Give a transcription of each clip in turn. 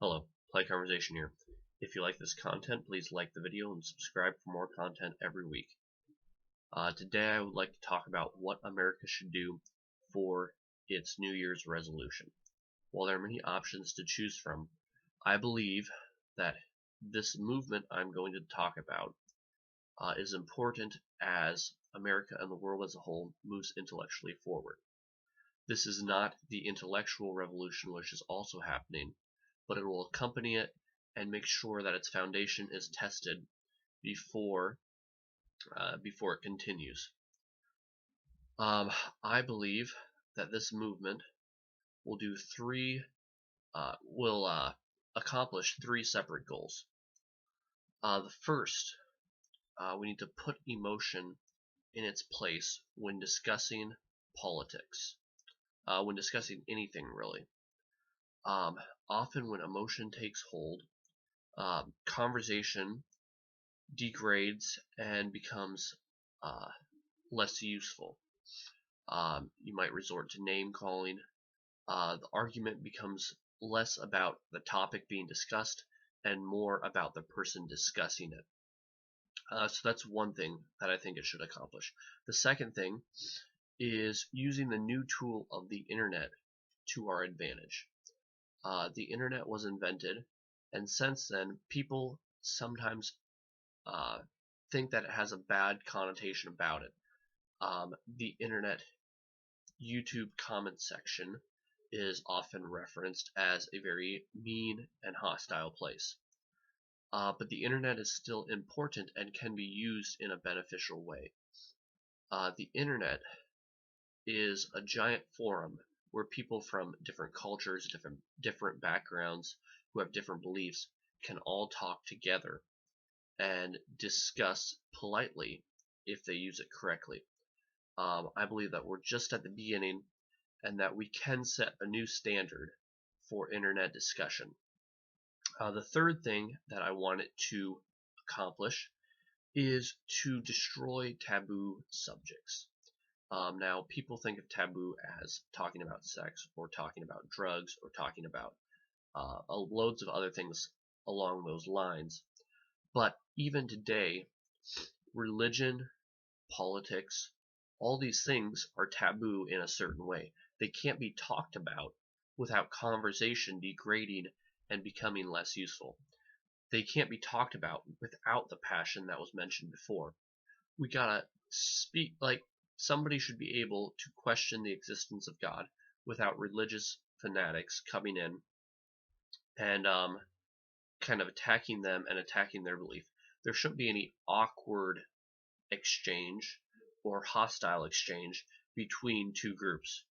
Hello, Play Conversation here. If you like this content, please like the video and subscribe for more content every week. Today I would like to talk about what America should do for its New Year's resolution. While there are many options to choose from, I believe that this movement I'm going to talk about is important as America and the world as a whole moves intellectually forward. This is not the intellectual revolution which is also happening, but it will accompany it and make sure that its foundation is tested before it continues. I believe that this movement will do will accomplish three separate goals. The first, we need to put emotion in its place when discussing politics, when discussing anything really. Often when emotion takes hold, conversation degrades and becomes less useful. You might resort to name calling. The argument becomes less about the topic being discussed and more about the person discussing it. So that's one thing that I think it should accomplish. The second thing is using the new tool of the internet to our advantage. The internet was invented, and since then, people sometimes think that it has a bad connotation about it. The internet YouTube comment section is often referenced as a very mean and hostile place. But the internet is still important and can be used in a beneficial way. The internet is a giant forum where people from different cultures, different backgrounds, who have different beliefs, can all talk together and discuss politely if they use it correctly. I believe that we're just at the beginning and that we can set a new standard for internet discussion. The third thing that I want it to accomplish is to destroy taboo subjects. Now, people think of taboo as talking about sex or talking about drugs or talking about loads of other things along those lines. But even today, religion, politics, all these things are taboo in a certain way. They can't be talked about without conversation degrading and becoming less useful. They can't be talked about without the passion that was mentioned before. We gotta speak, like, somebody should be able to question the existence of God without religious fanatics coming in and kind of attacking them and attacking their belief. There shouldn't be any awkward exchange or hostile exchange between two groups.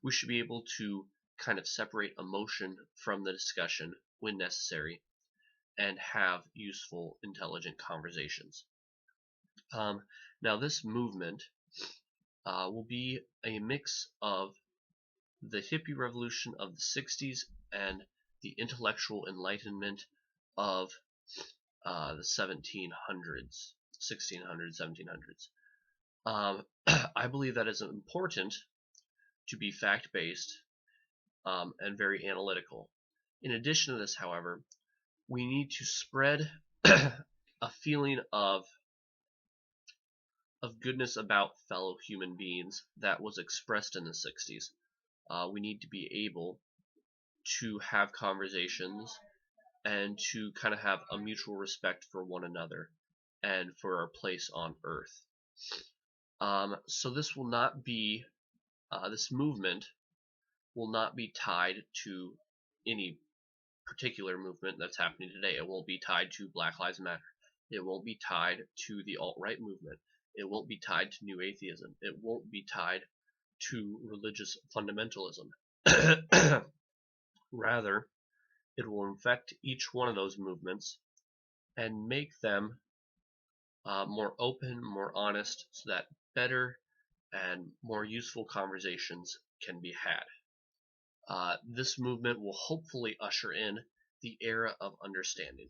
We should be able to kind of separate emotion from the discussion when necessary and have useful, intelligent conversations. Now, this movement will be a mix of the hippie revolution of the 60s and the intellectual enlightenment of the 1700s, 1600s, 1700s. I believe that it's important to be fact-based and very analytical. In addition to this, however, we need to spread a feeling of goodness about fellow human beings that was expressed in the 60s. We need to be able to have conversations and to kind of have a mutual respect for one another and for our place on Earth. So this will not be, this movement will not be tied to any particular movement that's happening today. It won't be tied to Black Lives Matter. It won't be tied to the alt-right movement. It won't be tied to New Atheism. It won't be tied to religious fundamentalism. Rather, it will infect each one of those movements and make them more open, more honest, so that better and more useful conversations can be had. This movement will hopefully usher in the era of understanding.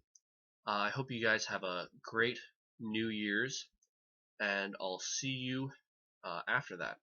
I hope you guys have a great New Year's, and I'll see you after that.